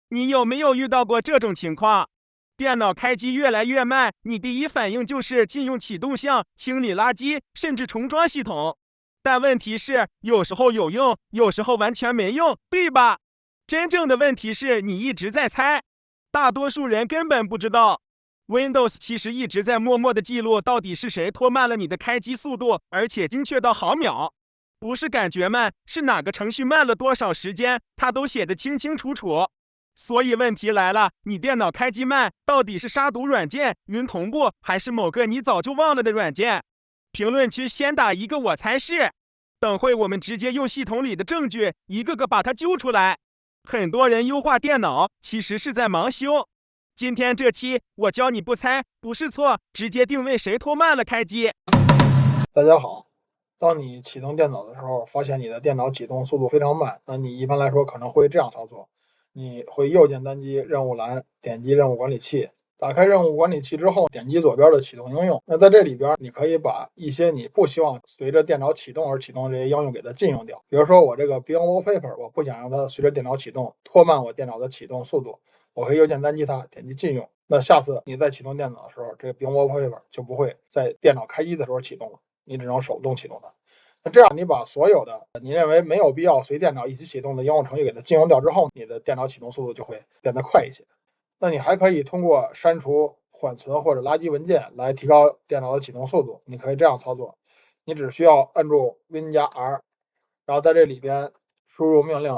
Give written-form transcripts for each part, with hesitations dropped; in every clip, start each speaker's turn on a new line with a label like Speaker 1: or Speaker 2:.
Speaker 1: 你有没有遇到过这种情况？电脑开机越来越慢，你第一反应就是禁用启动项、清理垃圾，甚至重装系统。但问题是，有时候有用，有时候完全没用，对吧？真正的问题是你一直在猜，大多数人根本不知道。Windows 其实一直在默默的记录到底是谁拖慢了你的开机速度，而且精确到毫秒。不是感觉慢，是哪个程序慢了多少时间，它都写得清清楚楚。所以问题来了，你电脑开机慢，到底是杀毒软件、云同步，还是某个你早就忘了的软件？评论区先打一个我猜是，等会我们直接用系统里的证据一个个把它揪出来。很多人优化电脑，其实是在盲修。今天这期我教你不猜不是错，直接定位谁拖慢了开机。
Speaker 2: 大家好，当你启动电脑的时候，发现你的电脑启动速度非常慢，那你一般来说可能会这样操作：你会右键单击任务栏，点击任务管理器，打开任务管理器之后，点击左边的启动应用。那在这里边，你可以把一些你不希望随着电脑启动而启动的这些应用给它禁用掉。比如说我这个 Bing Wallpaper， 我不想让它随着电脑启动拖慢我电脑的启动速度，我可以右键单击它，点击禁用。那下次你在启动电脑的时候，这个 Bing Wallpaper 就不会在电脑开机的时候启动了。你只能手动启动它。那这样你把所有的你认为没有必要随电脑一起启动的应用程序给它禁用掉之后，你的电脑启动速度就会变得快一些。那你还可以通过删除、缓存或者垃圾文件来提高电脑的启动速度。你可以这样操作：你只需要按住 Win 加 R， 然后在这里边输入命令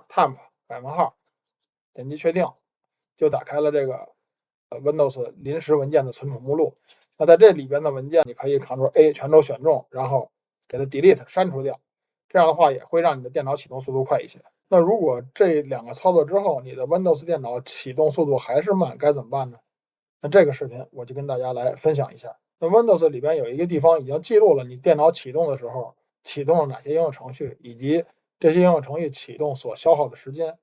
Speaker 2: temp %，点击确定，就打开了这个Windows 临时文件的存储目录。那在这里边的文件，你可以 Ctrl+A 全都选中，然后给它 delete 删除掉。这样的话也会让你的电脑启动速度快一些。那如果这两个操作之后，你的 Windows 电脑启动速度还是慢，该怎么办呢？那这个视频我就跟大家来分享一下。那 Windows 里边有一个地方已经记录了你电脑启动的时候启动了哪些应用程序，以及这些应用程序启动所消耗的时间。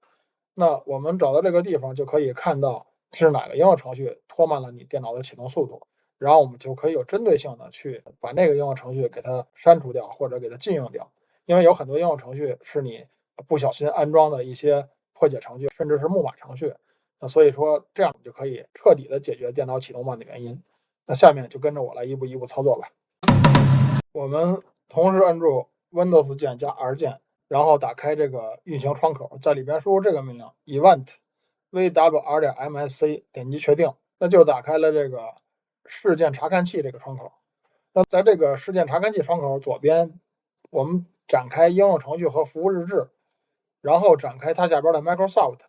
Speaker 2: 那我们找到这个地方就可以看到是哪个应用程序拖慢了你电脑的启动速度，然后我们就可以有针对性的去把那个应用程序给它删除掉或者给它禁用掉。因为有很多应用程序是你不小心安装的一些破解程序，甚至是木马程序。那所以说这样你就可以彻底的解决电脑启动慢的原因。那下面就跟着我来一步一步操作吧。我们同时按住 Windows 键加 R 键，然后打开这个运行窗口，在里边输入这个命令 event vwr.msc， 点击确定，那就打开了这个事件查看器这个窗口。那在这个事件查看器窗口左边，我们展开应用程序和服务日志，然后展开它下边的 Microsoft，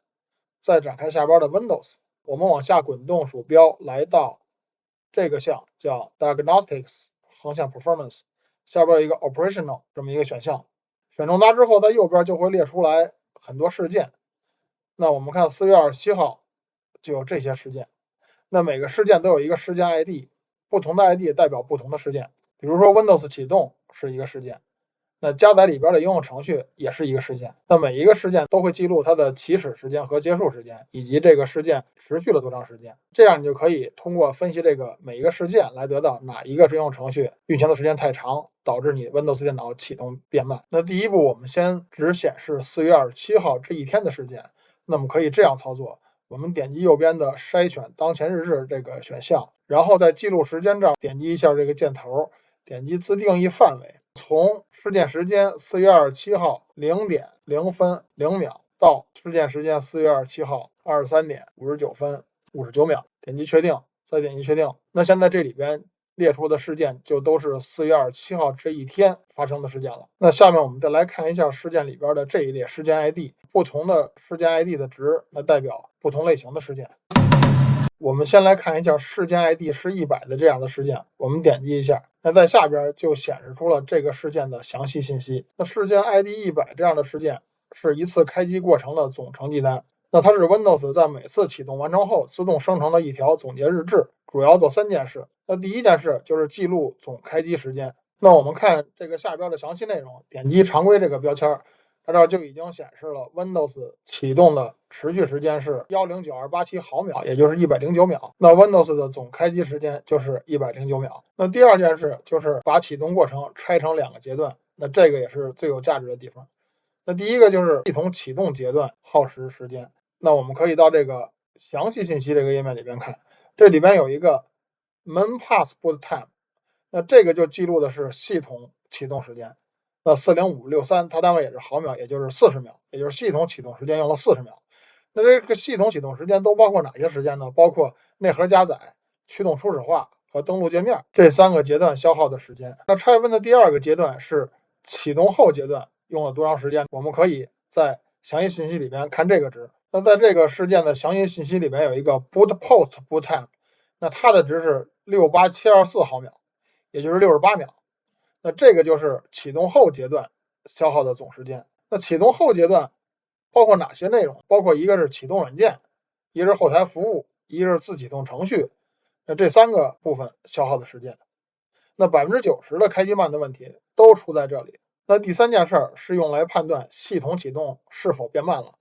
Speaker 2: 再展开下边的 Windows。我们往下滚动鼠标，来到这个项叫 Diagnostics 横向 Performance， 下边有一个 Operational 这么一个选项，选中它之后，在右边就会列出来很多事件。那我们看4月27号就有这些事件，那每个事件都有一个事件 ID， 不同的 ID 代表不同的事件。比如说 Windows 启动是一个事件，那加载里边的应用程序也是一个事件。那每一个事件都会记录它的起始时间和结束时间，以及这个事件持续了多长时间。这样你就可以通过分析这个每一个事件来得到哪一个应用程序运行的时间太长，导致你 Windows 电脑启动变慢。那第一步，我们先只显示4月27号这一天的事件。那么可以这样操作：我们点击右边的筛选当前日志这个选项，然后在记录时间这儿点击一下这个箭头，点击自定义范围，从事件时间4月27号0点0分0秒到事件时间4月27号23点59分59秒，点击确定，再点击确定。那现在这里边列出的事件就都是4月27号这一天发生的事件了。那下面我们再来看一下事件里边的这一列事件 ID， 不同的事件 ID 的值，那代表不同类型的事件。我们先来看一下事件 ID 是100的这样的事件，我们点击一下，那在下边就显示出了这个事件的详细信息。那事件 ID 100这样的事件是一次开机过程的总成绩单，那它是 Windows 在每次启动完成后自动生成的一条总结日志，主要做3件事。那第一件事就是记录总开机时间。那我们看这个下边的详细内容，点击常规这个标签，它这儿就已经显示了 Windows 启动的持续时间是109287毫秒，也就是109秒。那 Windows 的总开机时间就是109秒。那第二件事就是把启动过程拆成2个阶段，那这个也是最有价值的地方。那第一个就是系统启动阶段耗时时间，那我们可以到这个详细信息这个页面里边看，这里边有一个 main pass boot time， 那这个就记录的是系统启动时间。那40563它单位也是毫秒，也就是40秒，也就是系统启动时间用了40秒。那这个系统启动时间都包括哪些时间呢？包括内核加载、驱动初始化和登录界面这3个阶段消耗的时间。那拆分的第2个阶段是启动后阶段用了多长时间？我们可以在详细信息里边看这个值。那在这个事件的详细信息里边有一个 boot post boot time， 那它的值是68724毫秒，也就是68秒。那这个就是启动后阶段消耗的总时间。那启动后阶段包括哪些内容？包括一个是启动软件，一个是后台服务，一个是自启动程序。那这3个部分消耗的时间，那 90% 的开机慢的问题都出在这里。那第3件事是用来判断系统启动是否变慢了。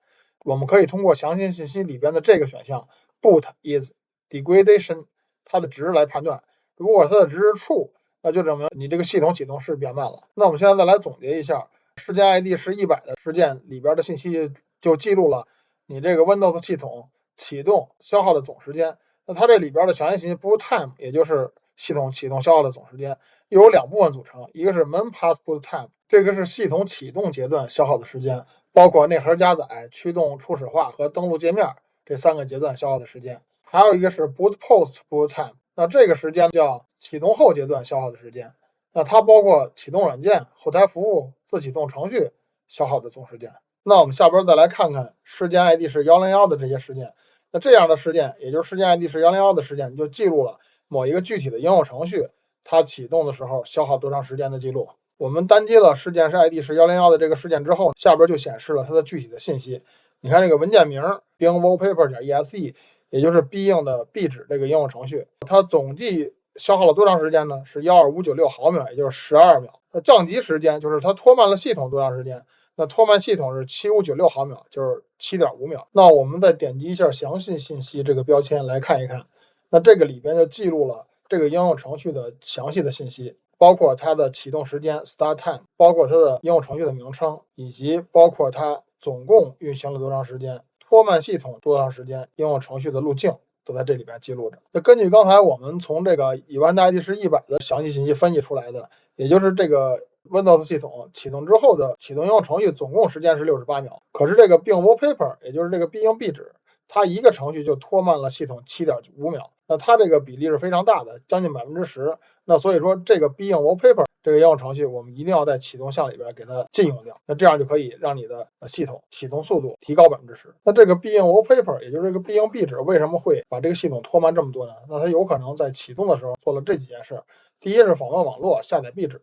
Speaker 2: 我们可以通过详细信息里边的这个选项 boot is degradation 它的值来判断。如果它的值是 true， 那就证明你这个系统启动是变慢了。那我们现在再来总结一下，事件 ID 是100的事件里边的信息就记录了你这个 Windows 系统启动消耗的总时间。那它这里边的详细信息 boot time 也就是系统启动消耗的总时间，又有2部分组成，一个是 main pass boot time， 这个是系统启动阶段消耗的时间，包括内核加载、驱动初始化和登录界面这3个阶段消耗的时间。还有一个是 boot post boot time， 那这个时间叫启动后阶段消耗的时间，那它包括启动软件、后台服务、自启动程序消耗的总时间。那我们下边再来看看事件 ID 是101的这些事件。那这样的事件，也就是事件 ID 是101的事件，就记录了某一个具体的应用程序它启动的时候消耗多长时间的记录。我们单击了事件 ID 是101的这个事件之后，下边就显示了它的具体的信息。你看这个文件名 Bing Wallpaper.exe， 也就是必应的壁纸这个应用程序，它总计消耗了多长时间呢？是12596毫秒，也就是12秒。那降级时间就是它拖慢了系统多长时间？那拖慢系统是7596毫秒，就是 7.5秒。那我们再点击一下详细信息这个标签来看一看，那这个里边就记录了这个应用程序的详细的信息，包括它的启动时间 start time， 包括它的应用程序的名称，以及包括它总共运行了多长时间，拖慢系统多长时间，应用程序的路径都在这里边记录着。那根据刚才我们从这个Event ID 是100的详细信息分析出来的，也就是这个Windows 系统启动之后的启动应用程序总共时间是68秒，可是这个Bing Wallpaper， 也就是这个必应壁纸，它一个程序就拖慢了系统 7.5秒，那它这个比例是非常大的，将近 10%。那所以说这个Bing Wallpaper 这个应用程序我们一定要在启动项里边给它禁用掉，那这样就可以让你的系统启动速度提高 10%。那这个Bing Wallpaper 也就是这个必应壁纸为什么会把这个系统拖慢这么多呢？那它有可能在启动的时候做了这几件事。第一是访问网络下载壁纸，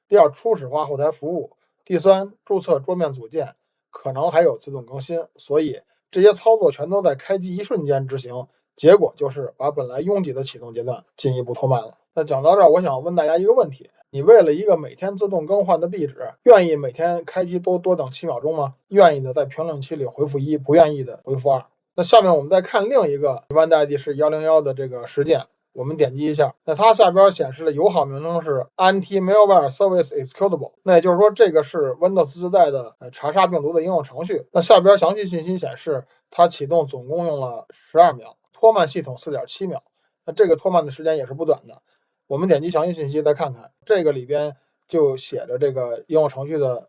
Speaker 2: 第2初始化后台服务，第3注册桌面组件，可能还有自动更新。所以这些操作全都在开机一瞬间执行，结果就是把本来拥挤的启动阶段进一步拖慢了。那讲到这儿，我想问大家一个问题，你为了一个每天自动更换的壁纸，愿意每天开机多等7秒钟吗？愿意的在评论区里回复1，不愿意的回复2。那下面我们再看另一个 Event ID 是101的这个事件，我们点击一下，那它下边显示的友好名称是 Anti-Malware Service Executable， 那也就是说这个是 Windows 自带的查杀病毒的应用程序。那下边详细信息显示它启动总共用了12秒，拖慢系统 4.7秒，那这个拖慢的时间也是不短的。我们点击详细信息再看看，这个里边就写着这个应用程序的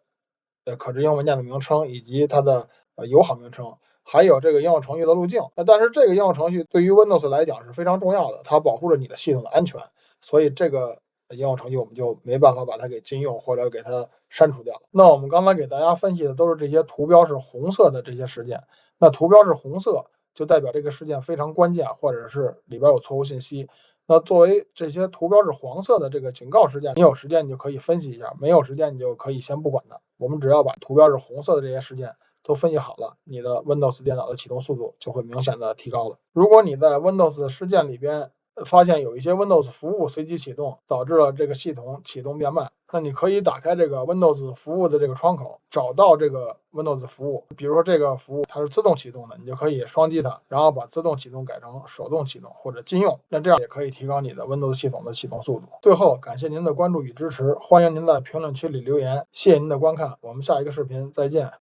Speaker 2: 可执行文件的名称以及它的友好名称，还有这个应用程序的路径。但是这个应用程序对于 Windows 来讲是非常重要的，它保护着你的系统的安全，所以这个应用程序我们就没办法把它给禁用或者给它删除掉。那我们刚才给大家分析的都是这些图标是红色的这些事件，那图标是红色就代表这个事件非常关键，或者是里边有错误信息。那作为这些图标是黄色的这个警告事件，你有时间你就可以分析一下，没有时间你就可以先不管它。我们只要把图标是红色的这些事件都分析好了，你的 Windows 电脑的启动速度就会明显的提高了。如果你在 Windows 事件里边发现有一些 Windows 服务随机启动，导致了这个系统启动变慢，那你可以打开这个 Windows 服务的这个窗口，找到这个 Windows 服务，比如说这个服务它是自动启动的，你就可以双击它，然后把自动启动改成手动启动或者禁用，那这样也可以提高你的 Windows 系统的启动速度。最后感谢您的关注与支持，欢迎您在评论区里留言，谢谢您的观看，我们下一个视频再见。